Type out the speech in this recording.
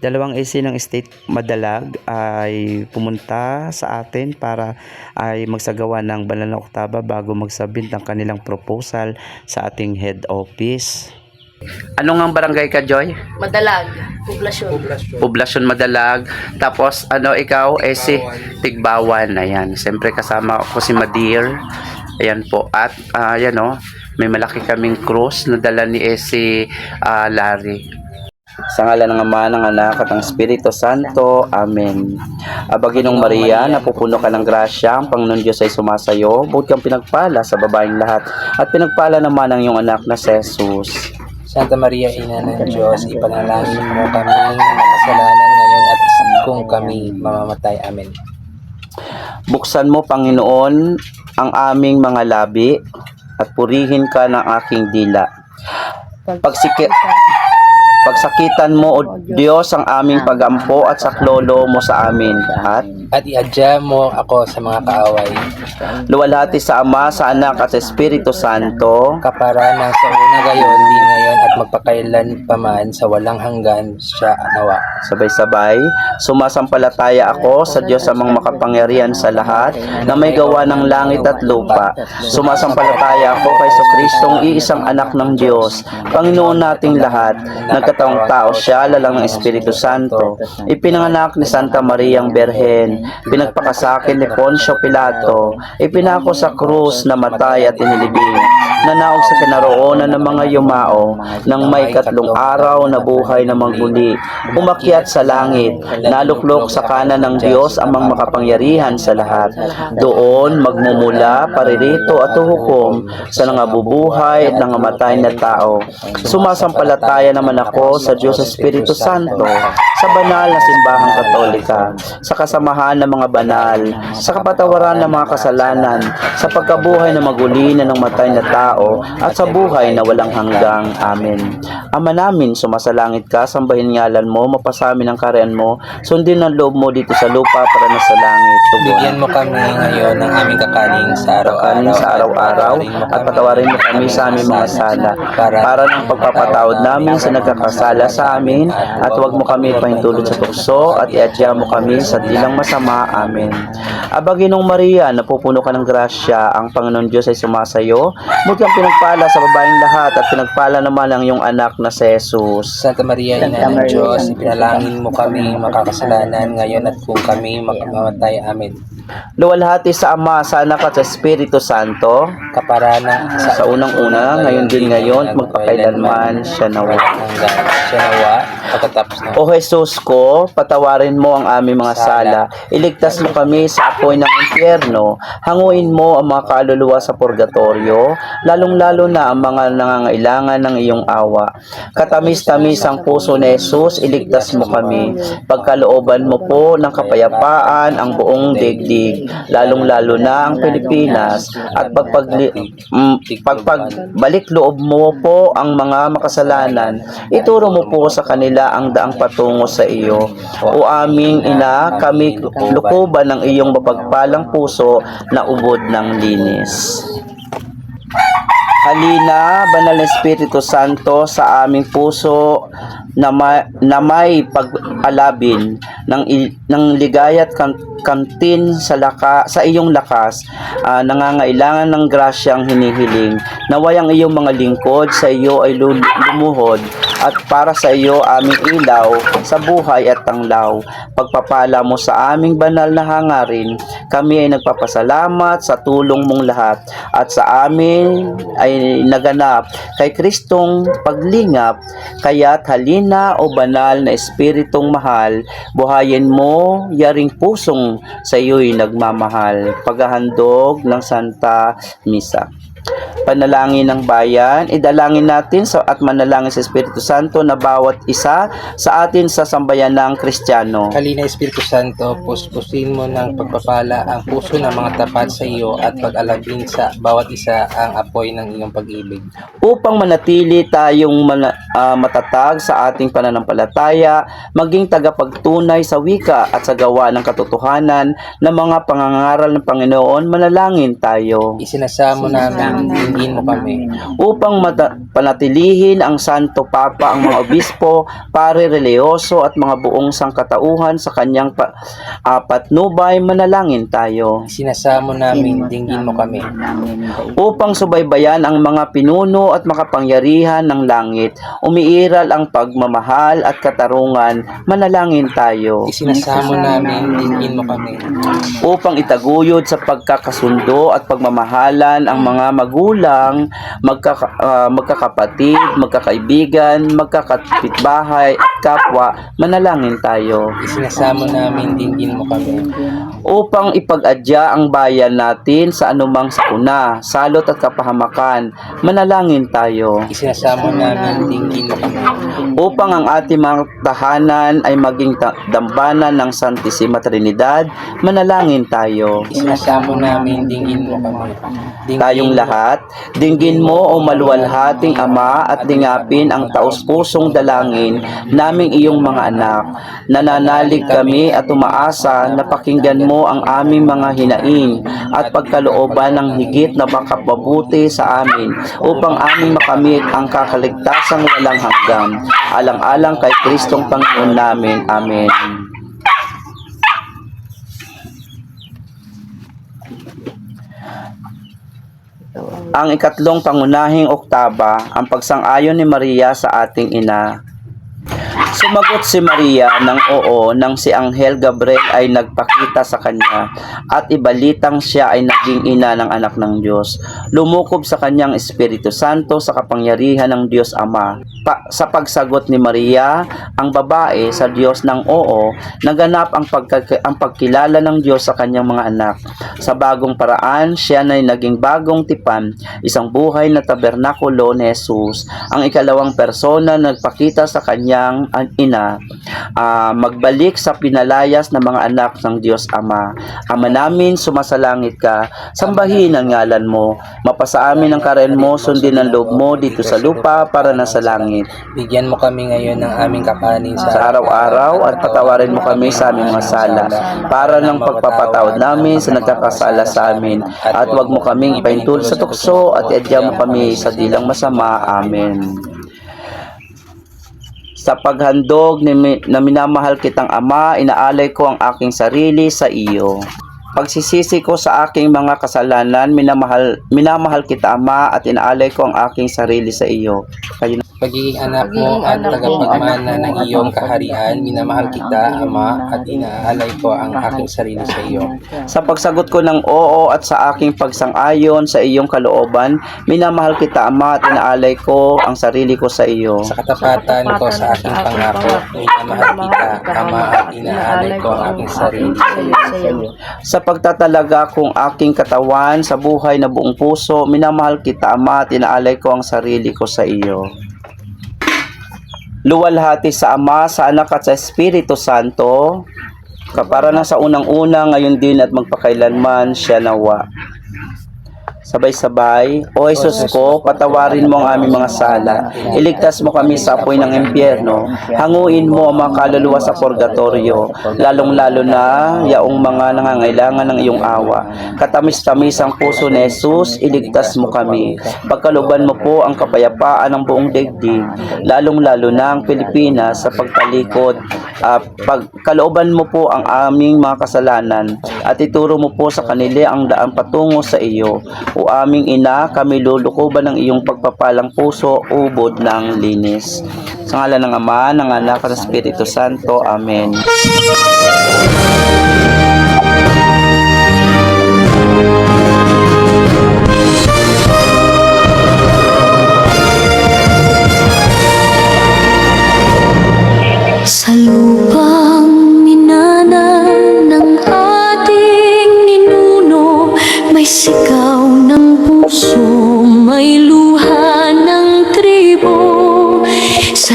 Dalawang AC ng State Madalag ay pumunta sa atin para ay magsagawa ng banal na oktaba bago magsabit ng kanilang proposal sa ating head office. Ano nga barangay ka, Joy? Madalag, poblasyon. Poblasyon Madalag. Tapos ikaw, AC Tigbawan. Ayan, siyempre kasama ko si Madir. Ayan po. At may malaki kaming cross na dala ni AC Larry. Sa ngalan ng Ama, ng Anak, at ng Espiritu Santo. Amen. Baginong Maria, napupuno ka ng grasya, ang Panginoon Diyos ay sumasayo, bukod kang pinagpala sa babaeng lahat, at pinagpala naman ang iyong anak na si Jesus. Santa Maria, Ina ng Diyos, ipanalangin mo kami makasalanan ngayon at kung kami mamamatay. Amen. Buksan mo, Panginoon, ang aming mga labi, at purihin ka ng aking dila. Pagsakitan mo, O Diyos, ang aming pag-ampo at saklolo mo sa amin. At iadya mo ako sa mga kaaway. Luwalhati sa Ama, sa Anak, at sa Espiritu Santo. Kaparanan sa una gayon, di ngayon at magpakailan paman sa walang hanggan siya nawa. Sabay-sabay, sumasampalataya ako sa Diyos amang makapangyarihan sa lahat, na may gawa ng langit at lupa. Sumasampalataya ako kay Kristong iisang anak ng Diyos, Panginoon nating lahat. Nagkataong tao siya, lalang ng Espiritu Santo. Ipinanganak ni Santa Mariang Berhen, pinagpakasakin ni Poncio Pilato, ipinako sa krus, namatay at inilibing, nanaog sa kinaroonan ng mga yumao, nang may katlong araw na buhay na magmuli, umakyat sa langit, naluklok sa kanan ng Diyos amang makapangyarihan sa lahat. Doon magmumula, paririto at huhukom sa nangabubuhay at nangamatay na tao. Sumasampalataya naman ako sa Diyos Espiritu Santo, sa banal na simbahang katolika, sa kasamahan ng mga banal, sa kapatawaran ng mga kasalanan, sa pagkabuhay na maguli na ng matay na tao, at sa buhay na walang hanggang. Amen. Ama namin, sumasalangit ka, sambahin ngalan mo, mapasamin ang kaharian mo, sundin ang loob mo dito sa lupa para na sa langit. Bigyan mo kami ngayon ng aming kakanin sa araw-araw, at patawarin mo kami sa aming mga sala, para ng pagpapatawad namin sa nagkakasala sa amin, at huwag mo kami pahintulot sa tukso, at iadya mo kami sa dilang masama. Amen. Baginong Maria, napupuno ka ng grasya, ang Panginoon Diyos ay sumasayo, bukod kang pinagpala sa babaeng lahat, at pinagpala naman ang iyong anak na si Jesus. Santa Maria, Ina ng Diyos, ipinalangin mo kami makakasalanan ngayon at kung kami mamamatay. Amen. Luwalhati sa Ama, sa Anak, at sa Espiritu Santo. Kaparanan Sa unang-una, ngayon din ngayon, magpakailanman siya nawa. Pagkatapos na. O Jesus ko, patawarin mo ang aming mga sala, iligtas mo kami sa apoy ng impyerno, hanguin mo ang mga kaluluwa sa purgatorio, lalong-lalo na ang mga nangangailangan ng iyong awa. Katamis-tamis ang puso ni Jesus, iligtas mo kami. Pagkalooban mo po ng kapayapaan ang buong daigdig, lalong-lalo na ang Pilipinas, at pagpagbalik loob mo po ang mga makasalanan, ituro mo po sa kanila ang daang patungo sa iyo. O aming Ina, kami lukuban ng iyong mapagpalang puso na ubod ng linis. Halina, Banal na Espiritu Santo, sa aming puso na may pag-alabin ng ligaya at kamtin sa iyong lakas, nangangailangan ng grasyang hinihiling. Naway ang iyong mga lingkod sa iyo ay lumuhod, at para sa iyo aming ilaw sa buhay at tanglaw. Pagpapala mo sa aming banal na hangarin, kami ay nagpapasalamat sa tulong mong lahat, at sa amin ay naganap kay Kristong paglingap. Kaya't halina, o banal na Espiritong mahal, buhayin mo yaring pusong sa iyo'y nagmamahal. Paghahandog ng Santa Misa. Panalangin ng bayan, idalangin natin at manalangin sa Espiritu Santo na bawat isa sa atin sa sambayanang Kristiyano. Halina, Espiritu Santo, puspusin mo ng pagpapala ang puso ng mga tapat sa iyo at pag-alabin sa bawat isa ang apoy ng iyong pag-ibig. Upang manatili tayong matatag sa ating pananampalataya, maging tagapagtunay sa wika at sa gawa ng katotohanan ng mga pangangaral ng Panginoon, manalangin tayo. Isinasamo namin dinggin mo kami. Upang panatilihin ang Santo Papa, ang mga obispo, pare religyoso at mga buong sangkatauhan sa kanyang patnubay, manalangin tayo. Sinasamo namin, dinggin mo kami. Upang subaybayan ang mga pinuno at makapangyarihan ng langit, umiiral ang pagmamahal at katarungan, manalangin tayo. Isinasamo namin, dinggin mo kami. Upang itaguyod sa pagkakasundo at pagmamahalan ang mga magulang, magkakapatid, magkakaibigan, magkakapitbahay at kapwa, manalangin tayo. Isinasamo namin, dinggin mo kami. Upang ipag-adya ang bayan natin sa anumang sakuna, salot at kapahamakan, manalangin tayo. Isinasamo namin, dinggin mo kami. Upang ang ating mga tahanan ay maging dambana ng Santissima Trinidad, manalangin tayo. Isinasamo namin, dinggin mo kami. Tayong lahat, dinggin mo o maluwalhating Ama at dingapin ang taus-pusong dalangin naming iyong mga anak. Nananalig kami at umaasa na pakinggan mo ang aming mga hinaing at pagkalooban ng higit na makapabuti sa amin upang aming makamit ang kakaligtasang walang hanggan. Alang-alang kay Kristong Panginoon namin. Amen. Ang ikatlong pangunahing oktaba, ang pagsang-ayon ni Maria sa ating ina. Sumagot si Maria ng oo nang si Anghel Gabriel ay nagpakita sa kanya at ibalitang siya ay naging ina ng anak ng Diyos. Lumukob sa kanyang Espiritu Santo sa kapangyarihan ng Diyos Ama. Sa pagsagot ni Maria, ang babae sa Diyos ng oo, naganap ang pagkilala ng Diyos sa kanyang mga anak. Sa bagong paraan, siya na naging bagong tipan, isang buhay na tabernakulo ni Jesus. Ang ikalawang persona nagpakita sa kanyang ina, magbalik sa pinalayas ng mga anak ng Diyos Ama. Ama namin, sumasalangit ka, sambahin ang ngalan mo, mapasa amin ang karen mo, sundin ang loob mo dito sa lupa para na sa langit. Bigyan mo kami ngayon ng aming kakanin Sa araw-araw at patawarin mo kami sa aming mga sala, para ng pagpapatawad namin sa nagkakasala sa amin, at huwag mo kaming ipahintul sa tukso at iadya mo kami sa dilang masama. Amen. Sa paghandog na minamahal kitang Ama, inaalay ko ang aking sarili sa iyo. Pagsisisi ko sa aking mga kasalanan, minamahal kita Ama, at inaalay ko ang aking sarili sa iyo. Kayo Pagiging anak mo at tagapagmana ng iyong kaharian, minamahal kita, Ama, at inaalay ko ang aking sarili sa iyo. Sa pagsagot ko ng oo at sa aking pagsang-ayon sa iyong kalooban, minamahal kita Ama, at inaalay ko ang sarili ko sa iyo. Sa katapatan ko sa aking pangako, minamahal kita, Ama, at inaalay ko ang aking sarili sa iyo. Sa pagtatalaga kong aking katawan sa buhay na buong puso, minamahal kita Ama, at inaalay ko ang sarili ko sa iyo. Luwalhati sa Ama, sa Anak at sa Espiritu Santo, kapara na sa unang-una, ngayon din at magpakailanman, siya nawa. Sabay-sabay, O Jesus ko, patawarin mo ang aming mga sala, iligtas mo kami sa apoy ng impyerno, hanguin mo ang mga kaluluwa sa purgatorio, lalong-lalo na yaong mga nangangailangan ng iyong awa. Katamis-tamis ang puso ni Jesus, iligtas mo kami. Pagkaluban mo po ang kapayapaan ng buong daigdig, lalong-lalo na ang Pilipinas sa pagtalikod. Pagkalooban mo po ang aming mga kasalanan at ituro mo po sa kanila ang daan patungo sa iyo. O aming ina, kami lulukuban ng iyong pagpapalang puso, ubod ng linis. Sa ngalan ng Ama, ng Anak at ng Espiritu Santo. Amen. Sa lupang minana ng ating ninuno, may sigaw ng puso, may luha ng tribo. Sa